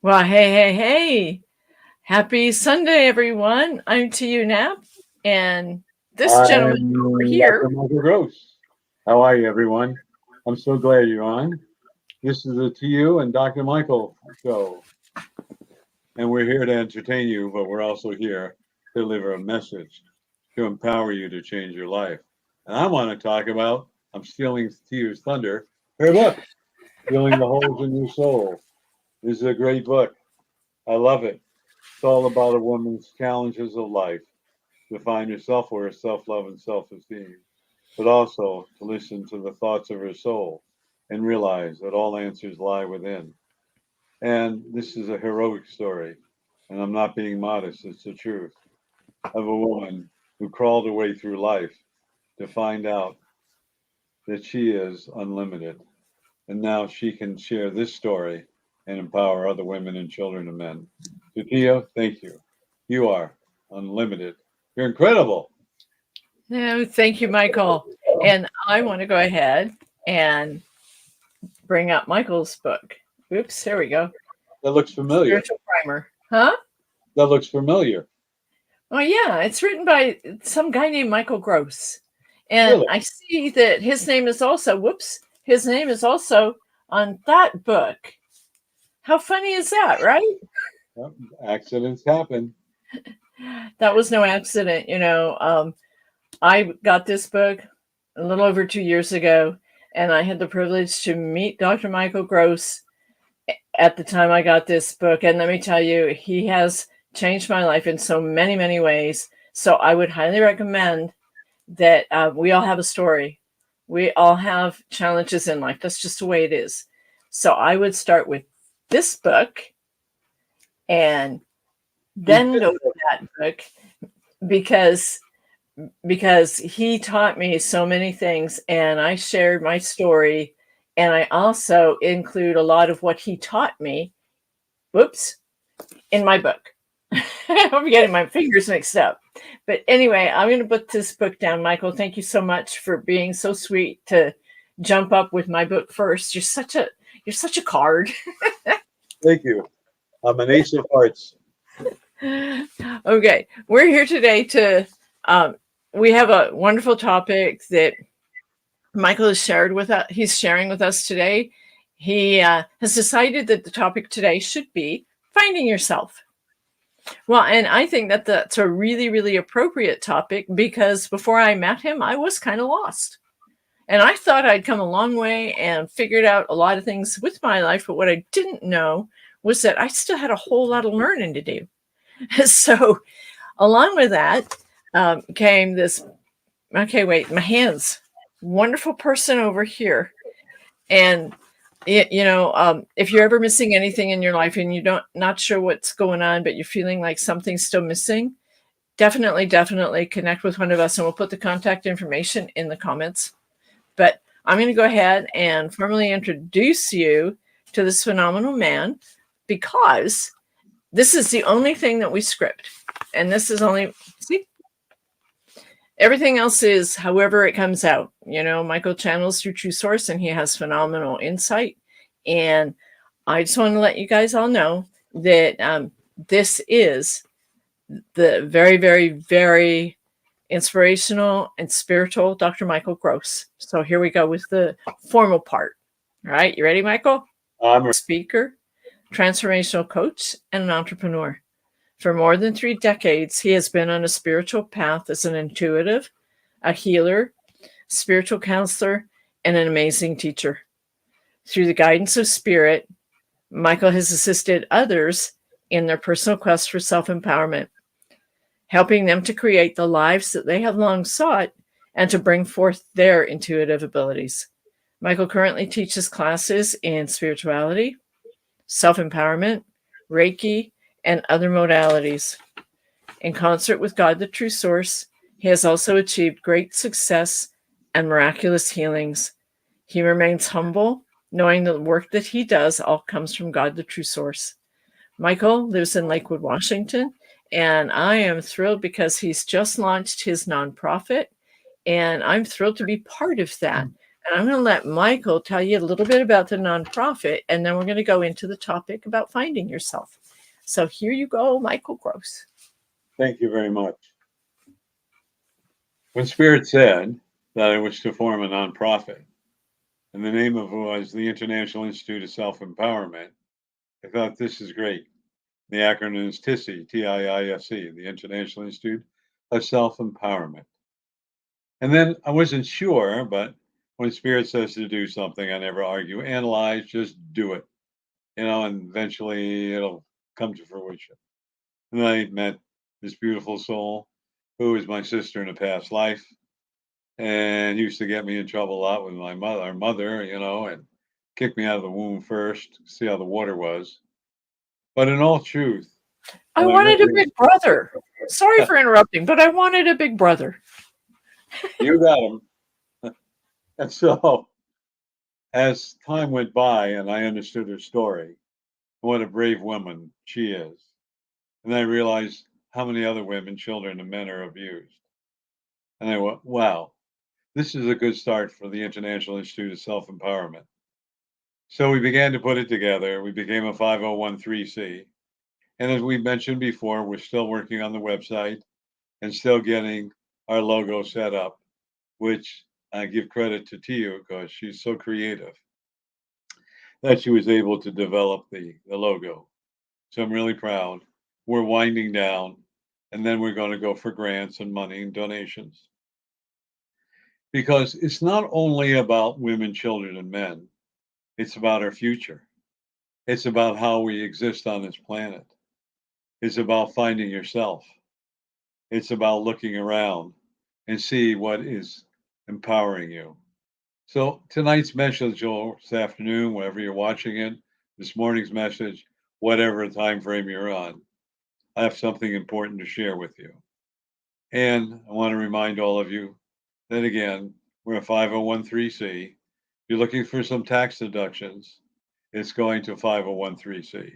Well, hey. Happy Sunday, everyone. I'm To You Nap, and this gentleman over I'm Dr. here. Michael Gross. How are you, everyone? I'm so glad you're on. This is the TU and Dr. Michael show, and we're here to entertain you, but we're also here to deliver a message to empower you to change your life. And I want to talk about, I'm stealing TU's thunder, her book, Healing the Holes in Your Soul. This is a great book. I love it. It's all about a woman's challenges of life to find her self-worth, self-love, and self-esteem, but also to listen to the thoughts of her soul and realize that all answers lie within. And this is a heroic story, and I'm not being modest, it's the truth, of a woman who crawled her way through life to find out that she is unlimited. And now she can share this story and empower other women and children and men. So, Tia, thank you. You are unlimited. You're incredible. No, thank you, Michael. And I want to go ahead and bring up Michael's book. Oops, here we go. That looks familiar. Spiritual Primer. Huh? That looks familiar. Oh, yeah. It's written by some guy named Michael Gross. And Really? I see that his name is also on that book. How funny is that, right? Yep. Accidents happen. That was no accident. I got this book a little over 2 years ago, and I had the privilege to meet Dr. Michael Gross at the time I got this book. And let me tell you, he has changed my life in so many, many ways. So I would highly recommend that we all have a story. We all have challenges in life. That's just the way it is. So I would start with this book and Read then this go to book. that book because he taught me so many things, and I shared my story, and I also include a lot of what he taught me, whoops, in my book. I'm getting my fingers mixed up. But anyway, I'm going to put this book down. Michael, thank you so much for being so sweet to jump up with my book first. You're such a card. Thank you. I'm an ace of hearts. Okay, we're here today to um, we have a wonderful topic that Michael has shared with us. He's sharing with us today. He has decided that the topic today should be finding yourself. Well, and I think that that's a really, really appropriate topic because before I met him, I was kind of lost. And I thought I'd come a long way and figured out a lot of things with my life. But what I didn't know was that I still had a whole lot of learning to do. So, along with that came this. Okay, wait, my hands. Wonderful person over here. And if you're ever missing anything in your life and you don't not sure what's going on, but you're feeling like something's still missing, definitely connect with one of us, and we'll put the contact information in the comments. But I'm going to go ahead and formally introduce you to this phenomenal man because this is the only thing that we script, and this is only see. Everything else is however it comes out. Michael channels through True Source and he has phenomenal insight. And I just want to let you guys all know that this is the very, very, very inspirational and spiritual Dr. Michael Gross. So here we go with the formal part. All right, you ready, Michael? I'm Speaker, transformational coach, and an entrepreneur. For more than 3 decades, he has been on a spiritual path as an intuitive, a healer, spiritual counselor, and an amazing teacher. Through the guidance of spirit, Michael has assisted others in their personal quest for self empowerment, helping them to create the lives that they have long sought and to bring forth their intuitive abilities. Michael currently teaches classes in spirituality, self empowerment, Reiki, and other modalities. In concert with God, the true source, he has also achieved great success and miraculous healings. He remains humble, knowing the work that he does all comes from God, the true source. Michael lives in Lakewood, Washington, and I am thrilled because he's just launched his nonprofit, and I'm thrilled to be part of that. And I'm going to let Michael tell you a little bit about the nonprofit, and then we're going to go into the topic about finding yourself. So here you go, Michael Gross. Thank you very much. When Spirit said that I wish to form a nonprofit, and the name of it was the International Institute of Self-Empowerment, I thought this is great. The acronym is TISE, T-I-I-S-E, the International Institute of Self-Empowerment. And then I wasn't sure, but when Spirit says to do something, I never argue, analyze, just do it, and eventually it'll come to fruition. And I met this beautiful soul who was my sister in a past life and used to get me in trouble a lot with my mother, our mother, and kick me out of the womb first, see how the water was. But in all truth, I when I met wanted a big brother. Sorry for interrupting, but I wanted a big brother. you got him. And so as time went by and I understood her story, what a brave woman she is. And I realized how many other women, children, and men are abused. And I went, wow, this is a good start for the International Institute of Self-Empowerment. So we began to put it together. We became a 501c. And as we mentioned before, we're still working on the website and still getting our logo set up, which I give credit to Tiu because she's so creative that she was able to develop the logo. So I'm really proud. We're winding down, and then we're going to go for grants and money and donations. Because it's not only about women, children, and men, it's about our future. It's about how we exist on this planet. It's about finding yourself. It's about looking around and see what is empowering you. So tonight's message, or this afternoon, wherever you're watching it, this morning's message, whatever time frame you're on, I have something important to share with you. And I want to remind all of you that again, we're a 501c. You're looking for some tax deductions, it's going to 501c.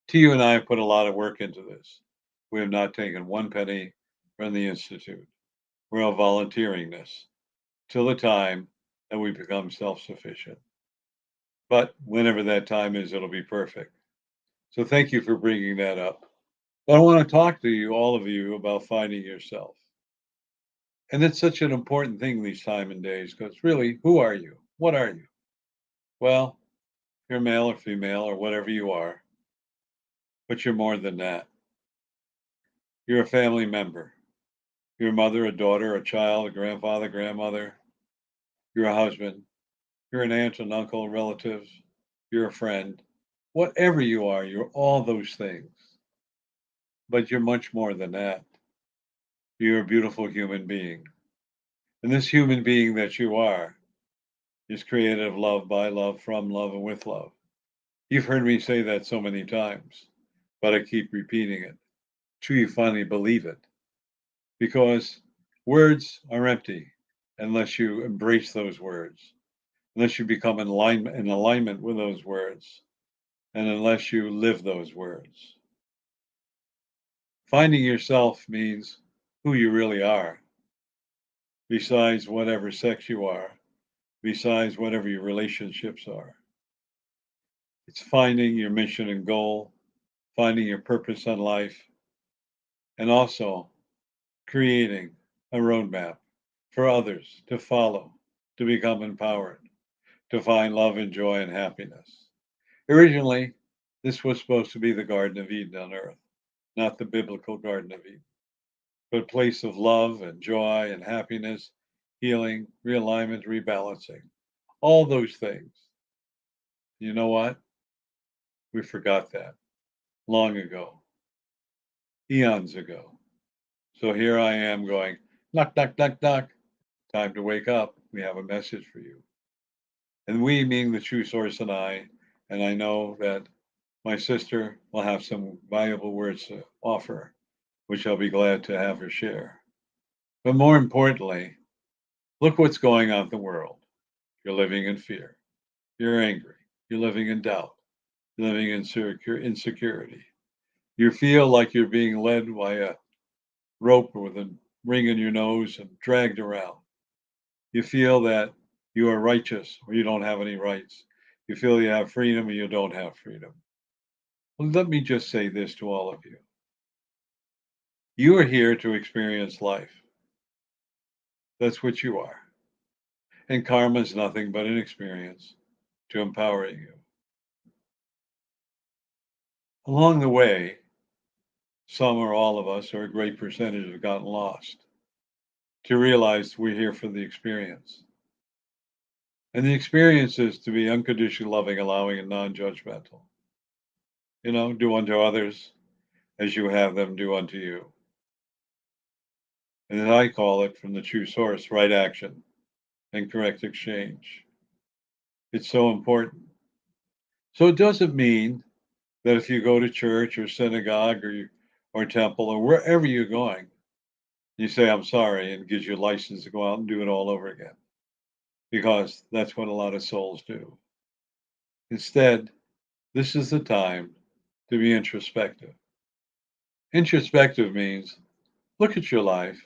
Tiu and I have put a lot of work into this. We have not taken one penny from the Institute. We're all volunteering this till the time that we become self-sufficient. But whenever that time is, it'll be perfect. So thank you for bringing that up. But I want to talk to you, all of you, about finding yourself. And it's such an important thing these time and days because really, who are you? What are you? Well, you're male or female or whatever you are, but you're more than that. You're a family member. You're a mother, a daughter, a child, a grandfather, grandmother. You're a husband. You're an aunt, an uncle, relatives. You're a friend. Whatever you are, you're all those things. But you're much more than that. You're a beautiful human being. And this human being that you are is created of love, by love, from love, and with love. You've heard me say that so many times, but I keep repeating it till you finally believe it. Because words are empty unless you embrace those words, unless you become in alignment with those words, and unless you live those words. Finding yourself means who you really are, besides whatever sex you are, besides whatever your relationships are. It's finding your mission and goal, finding your purpose in life, and also creating a roadmap for others to follow, to become empowered, to find love and joy and happiness. Originally, this was supposed to be the Garden of Eden on earth, not the biblical Garden of Eden, but a place of love and joy and happiness, healing, realignment, rebalancing, all those things. You know what? We forgot that long ago, eons ago. So here I am going, knock, knock, knock, knock. Time to wake up. We have a message for you. And we, meaning the true source and I know that my sister will have some valuable words to offer, which I'll be glad to have her share. But more importantly, look what's going on in the world. You're living in fear. You're angry. You're living in doubt. You're living in insecurity. You feel like you're being led by a rope with a ring in your nose and dragged around. You feel that You are righteous or you don't have any rights. You feel you have freedom or you don't have freedom. Well, let me just say this to all of you. You are here to experience life. That's what you are. And karma is nothing but an experience to empower you. Along the way, some or all of us, or a great percentage, have gotten lost to realize we're here for the experience. And the experience is to be unconditionally loving, allowing, and non judgmental. Do unto others as you have them do unto you. And as I call it from the true source, right action and correct exchange. It's so important. So it doesn't mean that if you go to church or synagogue or temple or wherever you're going, you say, I'm sorry, and it gives you a license to go out and do it all over again. Because that's what a lot of souls do. Instead, this is the time to be introspective. Introspective means look at your life,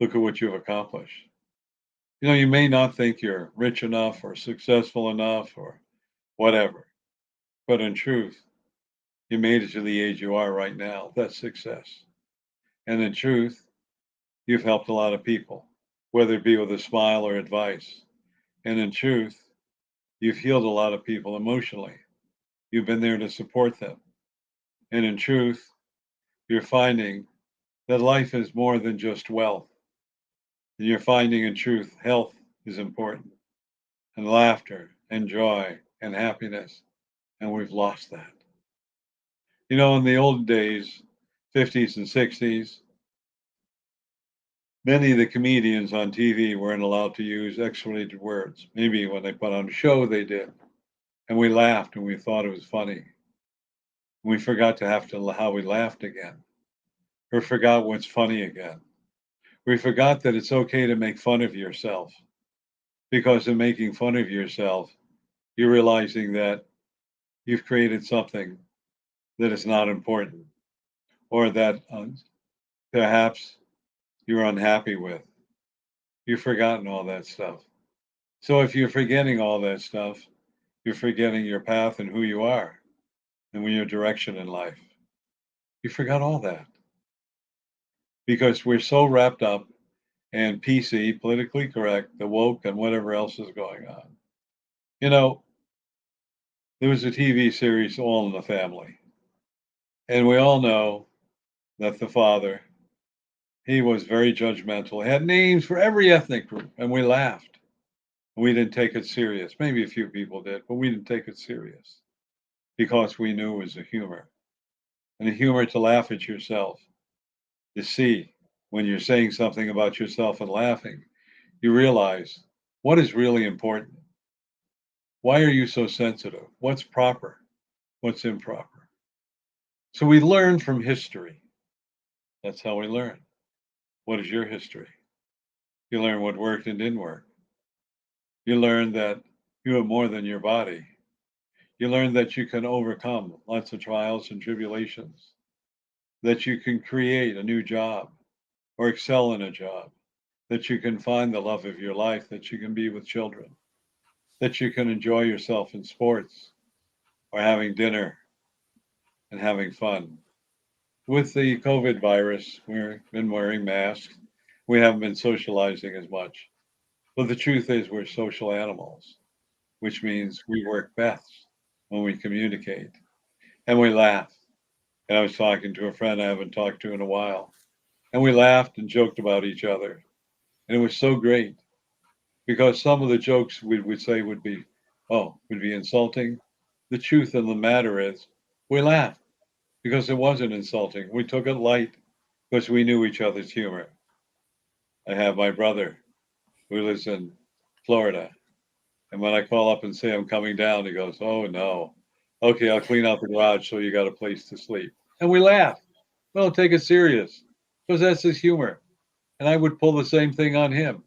look at what you've accomplished. You may not think you're rich enough or successful enough or whatever, but in truth, you made it to the age you are right now. That's success. And in truth, you've helped a lot of people, whether it be with a smile or advice. And in truth, you've healed a lot of people emotionally. You've been there to support them. And in truth, you're finding that life is more than just wealth. And you're finding in truth, health is important, and laughter, and joy, and happiness. And we've lost that. In the old days, 50s and 60s, many of the comedians on TV weren't allowed to use X-rated words. Maybe when they put on a show, they did. And we laughed and we thought it was funny. We forgot to how we laughed again. Or forgot what's funny again. We forgot that it's okay to make fun of yourself. Because in making fun of yourself, you're realizing that you've created something that is not important. Or that perhaps you're unhappy with. You've forgotten all that stuff. So if you're forgetting all that stuff, you're forgetting your path and who you are and your direction in life. You forgot all that because we're so wrapped up in PC, politically correct, the woke, and whatever else is going on. There was a TV series, All in the Family. And we all know that the father, he was very judgmental. He had names for every ethnic group, and we laughed. We didn't take it serious. Maybe a few people did, but we didn't take it serious because we knew it was a humor. And a humor to laugh at yourself. To see when you're saying something about yourself and laughing, you realize what is really important. Why are you so sensitive? What's proper? What's improper? So we learn from history. That's how we learn. What is your history? You learn what worked and didn't work. You learn that you are more than your body. You learn that you can overcome lots of trials and tribulations, that you can create a new job or excel in a job, that you can find the love of your life, that you can be with children, that you can enjoy yourself in sports or having dinner and having fun. With the COVID virus, we've been wearing masks. We haven't been socializing as much. But the truth is, we're social animals, which means we work best when we communicate and we laugh. And I was talking to a friend I haven't talked to in a while, and we laughed and joked about each other. And it was so great because some of the jokes we would say would be insulting. The truth of the matter is, we laughed because it wasn't insulting. We took it light because we knew each other's humor. I have my brother who lives in Florida. And when I call up and say I'm coming down, he goes, "Oh no. Okay, I'll clean out the garage so you got a place to sleep." And we laugh. We don't take it serious because that's his humor. And I would pull the same thing on him.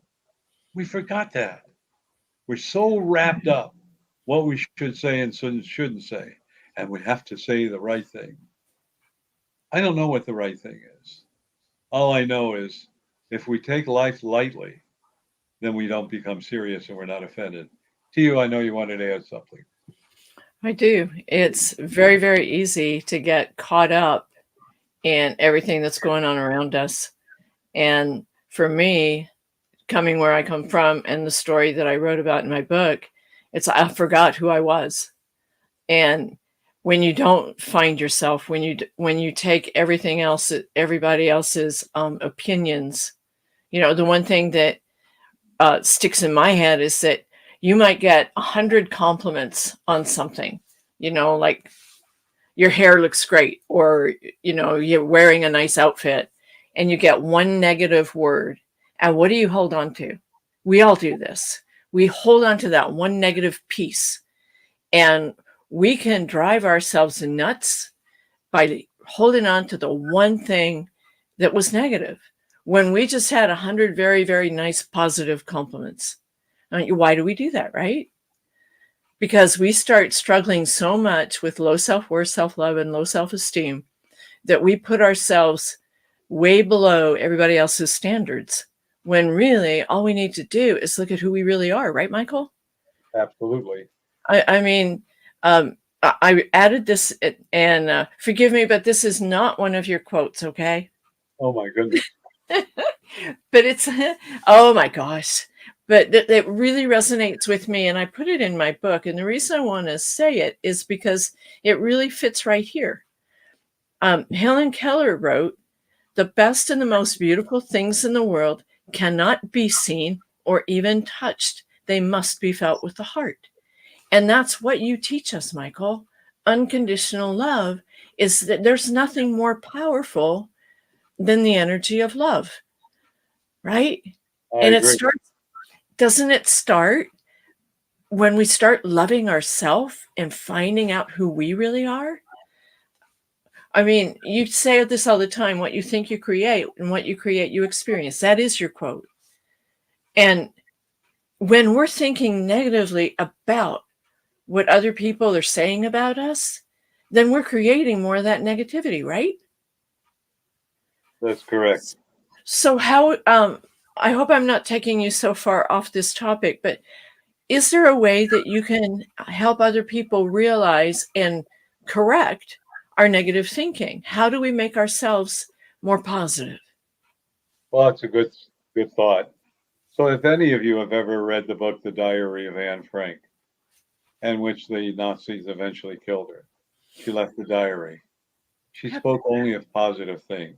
We forgot that. We're so wrapped up what we should say and shouldn't say. And we have to say the right thing. I don't know what the right thing is. All I know is if we take life lightly, then we don't become serious and we're not offended. To you, I know you wanted to add something. I do. It's very, very easy to get caught up in everything that's going on around us. And for me, coming where I come from and the story that I wrote about in my book, it's I forgot who I was. And when you don't find yourself, when you take everything else, everybody else's opinions, the one thing that sticks in my head is that you might get 100 compliments on something, like your hair looks great, or you're wearing a nice outfit, and you get one negative word. And what do you hold on to? We all do this. We hold on to that one negative piece, and we can drive ourselves nuts by holding on to the one thing that was negative when we just had 100 very, very nice positive compliments. Why do we do that, right? Because we start struggling so much with low self-worth, self-love, and low self-esteem that we put ourselves way below everybody else's standards, when really all we need to do is look at who we really are, right, Michael? Absolutely. I mean, I added this, and forgive me, but this is not one of your quotes, okay? Oh my goodness. But it's, oh my gosh. But it really resonates with me, and I put it in my book. And the reason I want to say it is because it really fits right here. Helen Keller wrote, "The best and the most beautiful things in the world cannot be seen or even touched. They must be felt with the heart." And that's what you teach us, Michael. Unconditional love is that there's nothing more powerful than the energy of love, right? I And agree. doesn't it start when we start loving ourselves and finding out who we really are? I mean, you say this all the time: what you think you create, and what you create you experience. That is your quote. And when we're thinking negatively about what other people are saying about us, then we're creating more of that negativity, right? That's correct. So how I hope I'm not taking you so far off this topic, but is there a way that you can help other people realize and correct our negative thinking? How do we make ourselves more positive? Well, it's a good thought. So if any of you have ever read the book The Diary of Anne Frank, in which the Nazis eventually killed her, she left the diary. She Yep. spoke only of positive things.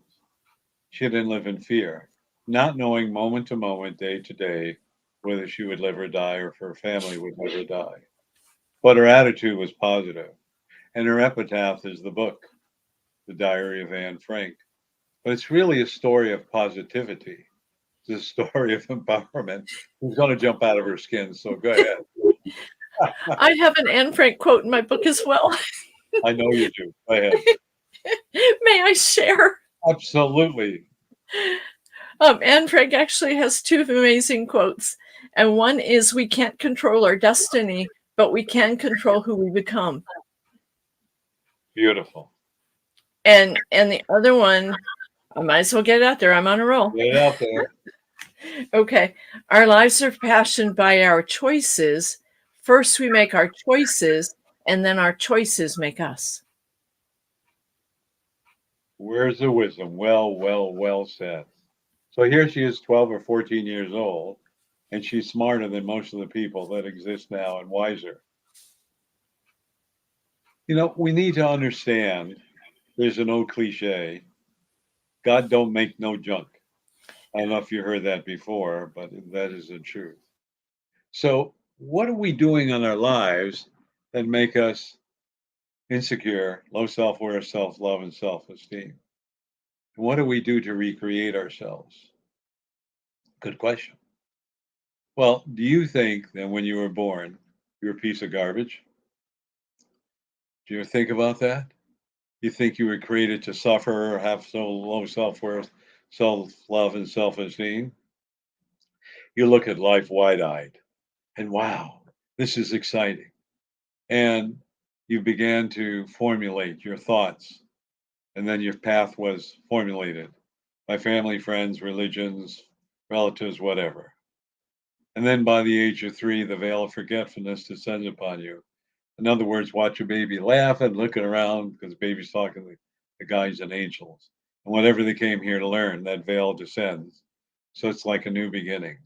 She didn't live in fear, not knowing moment to moment, day to day, whether she would live or die or if her family would live or die. But her attitude was positive, and her epitaph is the book, The Diary of Anne Frank. But it's really a story of positivity. It's a story of empowerment. She's going to jump out of her skin, so go ahead. I have an Anne Frank quote in my book as well. I know you do. Go ahead. May I share? Absolutely. Anne Frank actually has two amazing quotes. And one is, "We can't control our destiny, but we can control who we become." Beautiful. And the other one, I might as well get it out there. I'm on a roll. Get it out there. Okay. "Our lives are fashioned by our choices. First, we make our choices, and then our choices make us." Where's the wisdom? Well said. So here she is, 12 or 14 years old, and she's smarter than most of the people that exist now and wiser. You know, we need to understand there's an old cliche God don't make no junk. I don't know if you heard that before, but that is the truth. So, what are we doing in our lives that make us insecure, low self worth, self love, and self esteem? And what do we do to recreate ourselves? Good question. Well, do you think that when you were born, you're a piece of garbage? Do you ever think about that? You think you were created to suffer or have so low self worth, self love, and self esteem? You look at life wide eyed and wow, this is exciting. And you began to formulate your thoughts, and then your path was formulated by family, friends, religions, relatives, whatever. And then by the age of 3, the veil of forgetfulness descends upon you. In other words, watch a baby laughing, looking around because the baby's talking to the guides and angels. And whatever they came here to learn, that veil descends. So it's like a new beginning.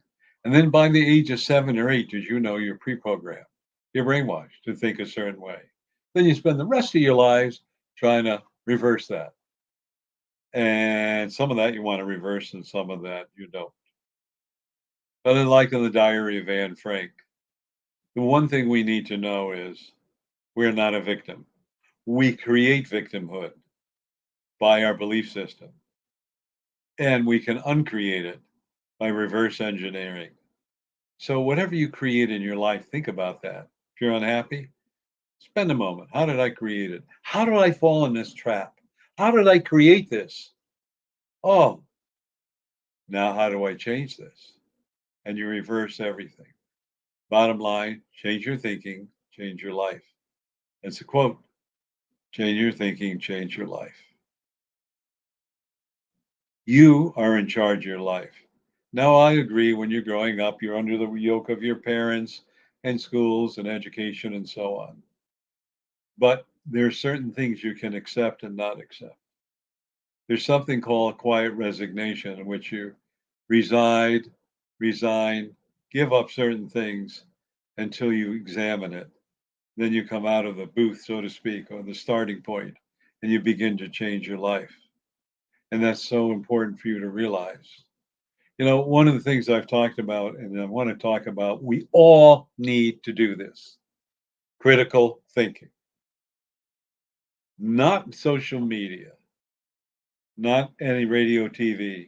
And then by the age of 7 or 8, as you know, you're pre-programmed. You're brainwashed to think a certain way. Then you spend the rest of your lives trying to reverse that. And some of that you want to reverse and some of that you don't. But like in the diary of Anne Frank, the one thing we need to know is we're not a victim. We create victimhood by our belief system, and we can uncreate it by reverse engineering. So, whatever you create in your life, think about that. If you're unhappy, spend a moment. How did I create it? How did I fall in this trap? How did I create this? Oh, now how do I change this? And you reverse everything. Bottom line, change your thinking, change your life. It's a quote: change your thinking, change your life. You are in charge of your life. Now, I agree when you're growing up, you're under the yoke of your parents and schools and education and so on. But there are certain things you can accept and not accept. There's something called quiet resignation, in which you reside, resign, give up certain things until you examine it. Then you come out of the booth, so to speak, or the starting point, and you begin to change your life. And that's so important for you to realize. You know, one of the things I've talked about, and I want to talk about, we all need to do this: critical thinking, not social media, not any radio, TV.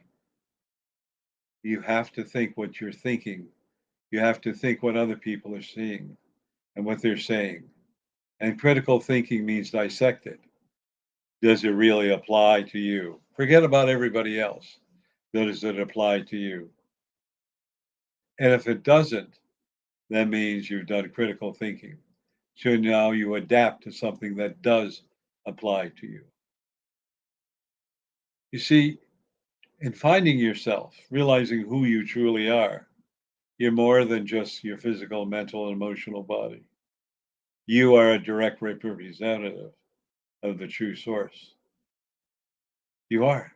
You have to think what you're thinking. You have to think what other people are seeing and what they're saying. And critical thinking means dissect it. Does it really apply to you? Forget about everybody else. Does it apply to you? And if it doesn't, that means you've done critical thinking. So now you adapt to something that does apply to you. You see, in finding yourself, realizing who you truly are, you're more than just your physical, mental, and emotional body. You are a direct representative of the true source. You are.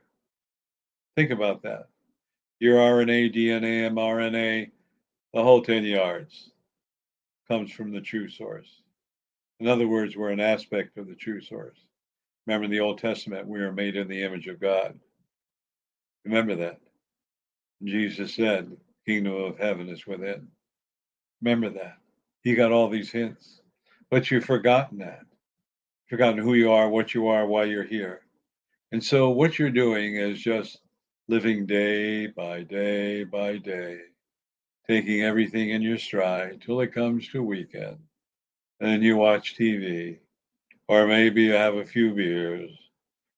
Think about that. Your RNA, DNA, mRNA, the whole 10 yards comes from the true source. In other words, we're an aspect of the true source. Remember in the Old Testament, we are made in the image of God. Remember that. Jesus said, Kingdom of heaven is within. Remember that. You got all these hints, but you've forgotten that. Forgotten who you are, what you are, why you're here. And so what you're doing is just living day by day by day, taking everything in your stride till it comes to weekend. And then you watch TV, or maybe you have a few beers,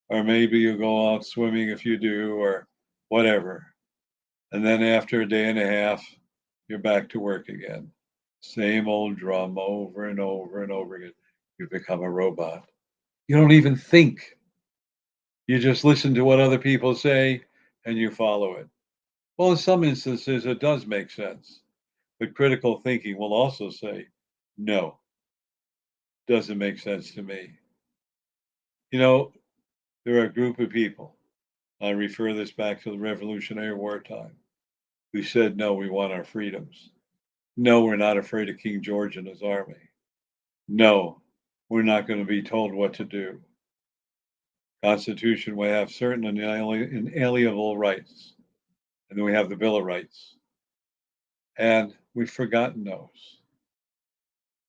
or maybe you go out swimming if you do, or whatever. And then after a day and a half, you're back to work again. Same old drum over and over and over again. You become a robot. You don't even think. You just listen to what other people say and you follow it. Well, in some instances, it does make sense. But critical thinking will also say, no, doesn't make sense to me. You know, there are a group of people, I refer this back to the Revolutionary War time, who said, no, we want our freedoms. No, we're not afraid of King George and his army. No, we're not going to be told what to do. Constitution, we have certain inalienable rights. And then we have the Bill of Rights. And we've forgotten those.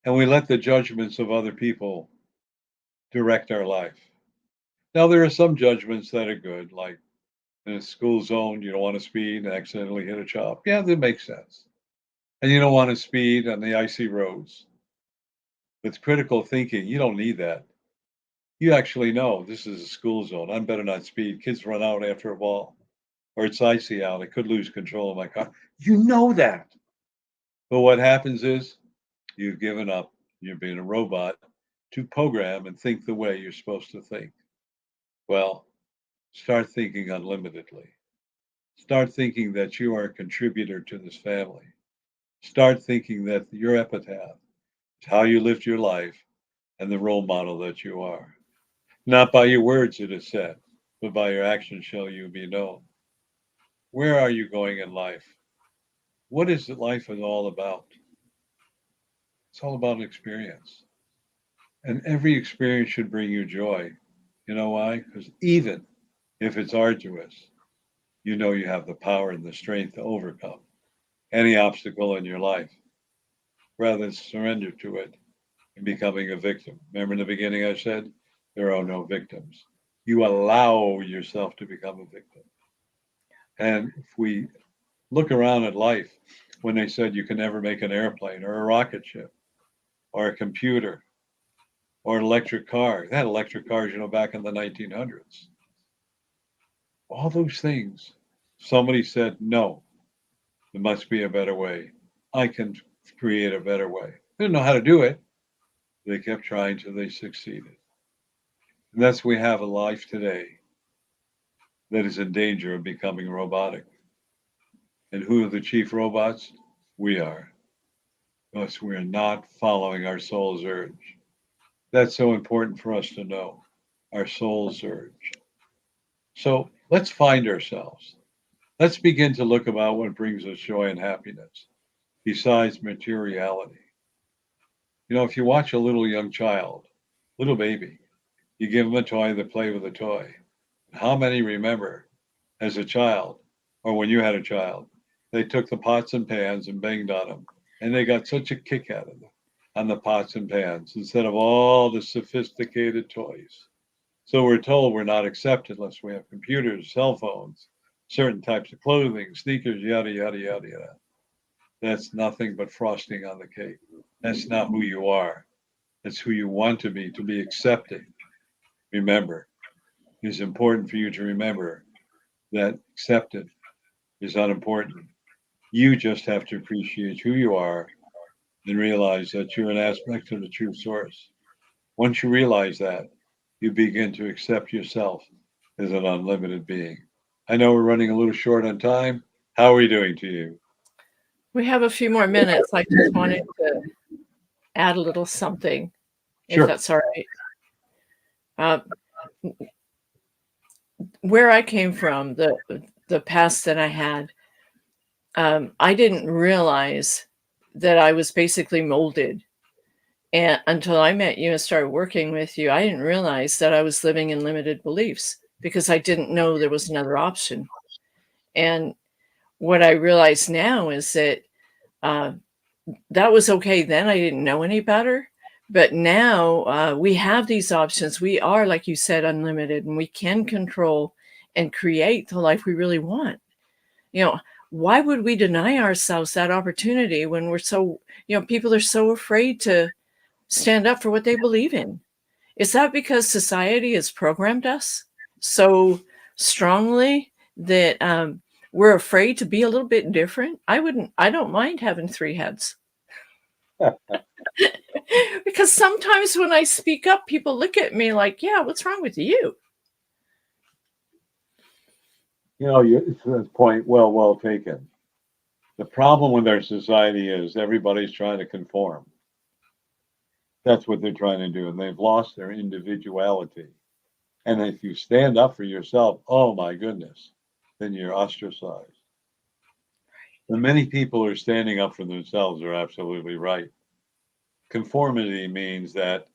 And we let the judgments of other people direct our life. Now, there are some judgments that are good, like in a school zone, you don't want to speed and accidentally hit a child. Yeah, that makes sense. And you don't want to speed on the icy roads. With critical thinking, you don't need that. You actually know this is a school zone. I'm better not speed. Kids run out after a ball, or it's icy out. I could lose control of my car. You know that. But what happens is you've given up. You're being a robot to program and think the way you're supposed to think. Well, start thinking unlimitedly. Start thinking that you are a contributor to this family. Start thinking that your epitaph is how you lived your life and the role model that you are. Not by your words, it is said, but by your actions shall you be known. Where are you going in life? What is life all about? It's all about experience. And every experience should bring you joy. You know why? Because even if it's arduous, you know you have the power and the strength to overcome any obstacle in your life rather than surrender to it and becoming a victim. Remember in the beginning I said there are no victims. You allow yourself to become a victim. And if we look around at life, when they said you can never make an airplane or a rocket ship or a computer or an electric car, they had electric cars, back in the 1900s. All those things, somebody said, no, there must be a better way. I can create a better way. They didn't know how to do it. They kept trying till they succeeded. And that's we have a life today that is in danger of becoming robotic. And who are the chief robots? We are. Because we are not following our soul's urge. That's so important for us to know. Our soul's urge. So let's find ourselves. Let's begin to look about what brings us joy and happiness besides materiality. If you watch a little young child, little baby, you give them a toy, they play with the toy. How many remember as a child, or when you had a child, they took the pots and pans and banged on them, and they got such a kick out of them on the pots and pans instead of all the sophisticated toys. So we're told we're not accepted unless we have computers, cell phones, certain types of clothing, sneakers, yada, yada, yada, yada. That's nothing but frosting on the cake. That's not who you are. That's who you want to be accepted. Remember, it's important for you to remember that accepted is unimportant. You just have to appreciate who you are and realize that you're an aspect of the true source. Once you realize that, you begin to accept yourself as an unlimited being. I know we're running a little short on time. How are we doing to you? We have a few more minutes. I just wanted to add a little something, if Sure. that's all right. Where I came from, the past that I had, I didn't realize that I was basically molded. And until I met you and started working with you, I didn't realize that I was living in limited beliefs because I didn't know there was another option. And what I realize now is that that was okay then. I didn't know any better. But now we have these options. We are, like you said, unlimited, and we can control and create the life we really want. Why would we deny ourselves that opportunity when we're so, people are so afraid to stand up for what they believe in? Is that because society has programmed us so strongly that we're afraid to be a little bit different? I don't mind having three heads. Because sometimes when I speak up, people look at me like, yeah, what's wrong with you? It's a point well taken. The problem with our society is everybody's trying to conform. That's what they're trying to do, and they've lost their individuality. And if you stand up for yourself, oh my goodness, then you're ostracized. And many people who are standing up for themselves are absolutely right. Conformity means that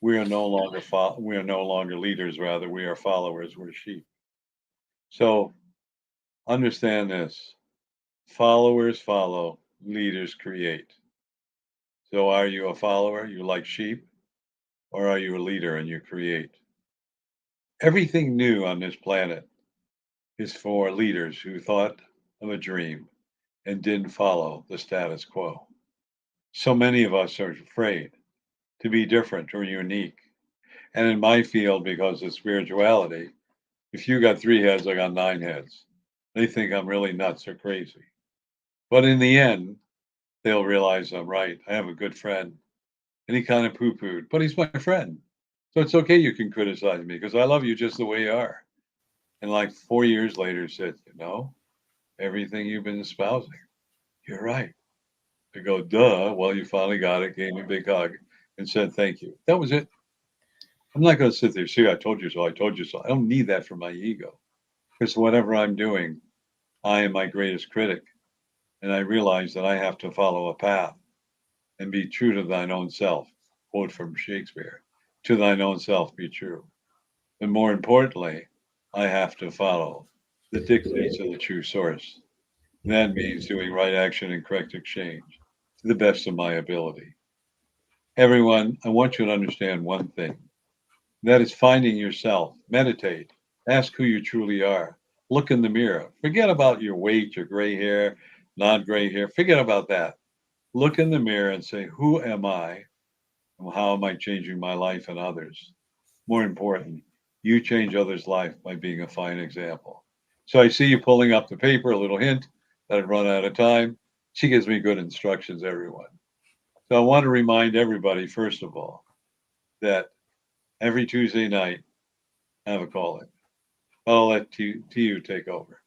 we are no longer leaders, rather we are followers, we're sheep. So understand this. Followers follow, leaders create. So are you a follower, you like sheep, or are you a leader and you create? Everything new on this planet is for leaders who thought of a dream and didn't follow the status quo. So many of us are afraid to be different or unique. And in my field, because of spirituality, if you got three heads, I got nine heads. They think I'm really nuts or crazy. But in the end, they'll realize I'm right. I have a good friend, and he kind of poo pooed, but he's my friend. So it's okay you can criticize me because I love you just the way you are. And like 4 years later, said, everything you've been espousing, you're right. I go, duh. Well, you finally got it, gave me a big hug, and said thank you. That was it. I'm not going to sit there, see, I told you so, I told you so. I don't need that for my ego. Because whatever I'm doing, I am my greatest critic. And I realize that I have to follow a path and be true to thine own self. Quote from Shakespeare, to thine own self be true. And more importantly, I have to follow the dictates of the true source. And that means doing right action and correct exchange to the best of my ability. Everyone, I want you to understand one thing. That is finding yourself. Meditate. Ask who you truly are. Look in the mirror. Forget about your weight, your gray hair, not gray hair. Forget about that. Look in the mirror and say, who am I? And how am I changing my life and others? More important, you change others' life by being a fine example. So I see you pulling up the paper, a little hint that I've run out of time. She gives me good instructions, everyone. So I want to remind everybody, first of all, that every Tuesday night, I have a call in. I'll let TU take over.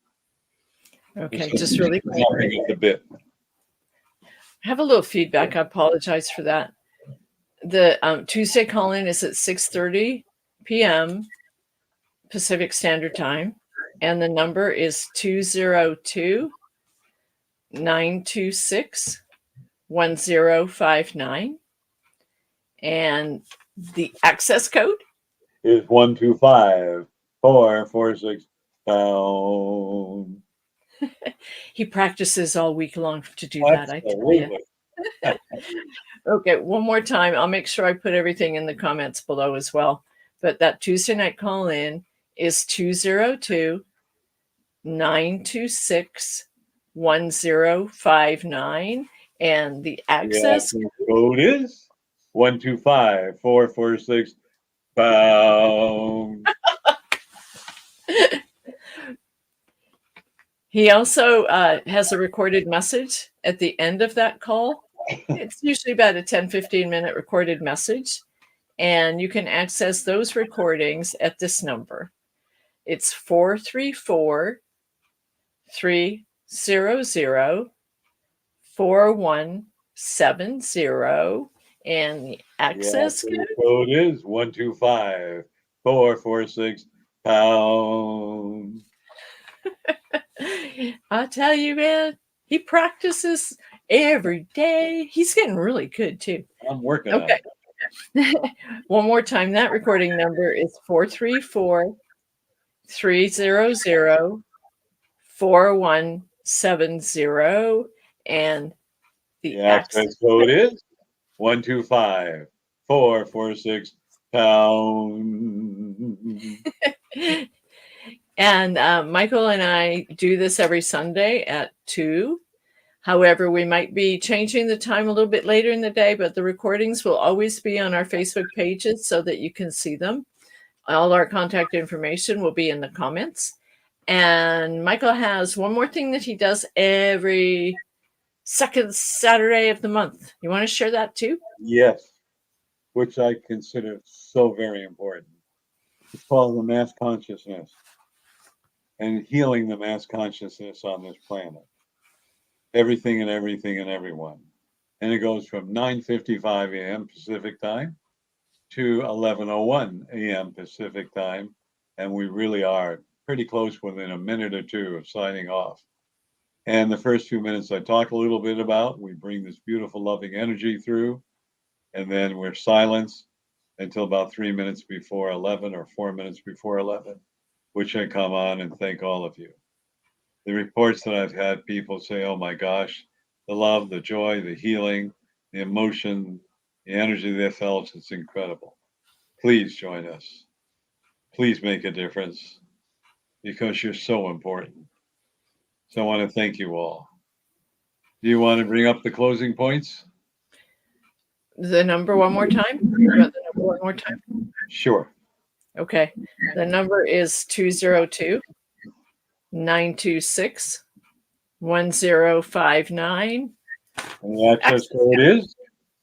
Okay, just really quick. The bit. I have a little feedback. I apologize for that. The Tuesday call-in is at 6:30 p.m. Pacific Standard Time, and the number is 202-926-1059. And the access code is 125-446 pound. He practices all week long to do that, I tell you. Okay, one more time. I'll make sure I put everything in the comments below as well. But that Tuesday night call-in is 202-926-1059. And the access code is 125-446 pound. He also has a recorded message at the end of that call. It's usually about a 10-15 minute recorded message. And you can access those recordings at this number. It's 434-300-4170. And the access code is 125-446 pound. I'll tell you, man, he practices every day. He's getting really good too. I'm working on it. One more time, that recording number is 434-300-4170. And the access code is 125-446 pound. And Michael and I do this every Sunday at 2. However, we might be changing the time a little bit later in the day, but the recordings will always be on our Facebook pages so that you can see them. All our contact information will be in the comments. And Michael has one more thing that he does every second Saturday of the month. You want to share that too? Yes, which I consider so very important. It's called the mass consciousness and healing the mass consciousness on this planet. Everything and everyone. And it goes from 9:55 a.m. Pacific time to 11:01 a.m. Pacific time. And we really are pretty close within a minute or two of signing off. And the first few minutes I talk a little bit about, we bring this beautiful loving energy through, and then we're silenced until about 3 minutes before 11 or 4 minutes before 11, which I come on and thank all of you. The reports that I've had, people say, oh my gosh, the love, the joy, the healing, the emotion, the energy they felt, it's incredible. Please join us. Please make a difference because you're so important. So I want to thank you all. Do you want to bring up the closing points? The number one more time? The number one more time? Sure. Okay. The number is 202-926-1059. And the access code is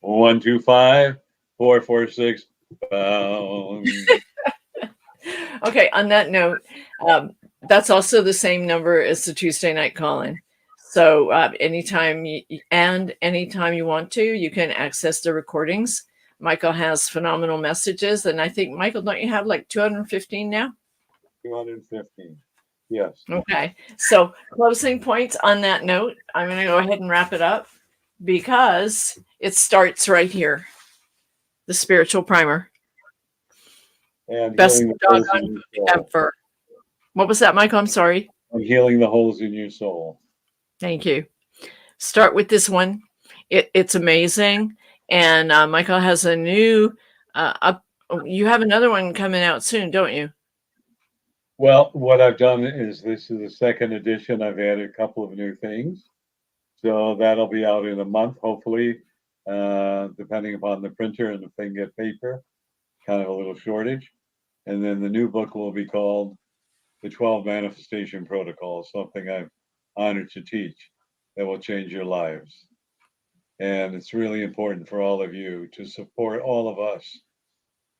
125-446 pound. Okay, on that note, that's also the same number as the Tuesday night call-in. So anytime you want to, you can access the recordings. Michael has phenomenal messages, and I think, Michael, don't you have like 215 now? 215. Yes. Okay. So closing points on that note, I'm going to go ahead and wrap it up because it starts right here. The spiritual primer. And Best healing the holes doggone in your food soul. ever. What was that, Michael? I'm sorry. And healing the holes in your soul. Thank you. Start with this one. It's amazing. And Michael has a new, you have another one coming out soon, don't you? Well, what I've done is this is the second edition. I've added a couple of new things. So that'll be out in a month, hopefully, depending upon the printer and if they can get paper. Kind of a little shortage. And then the new book will be called The 12 Manifestation Protocols, something I'm honored to teach that will change your lives. And it's really important for all of you to support all of us,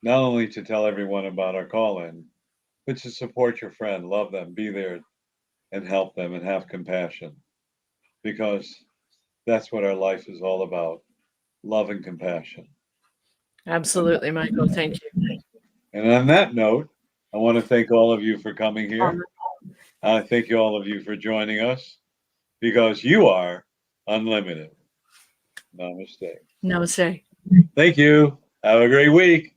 not only to tell everyone about our call-in, but to support your friend, love them, be there and help them and have compassion. Because that's what our life is all about, love and compassion. Absolutely, Michael. Thank you. And on that note, I want to thank all of you for coming here. I thank you all of you for joining us because you are unlimited. Namaste. Namaste. Thank you. Have a great week.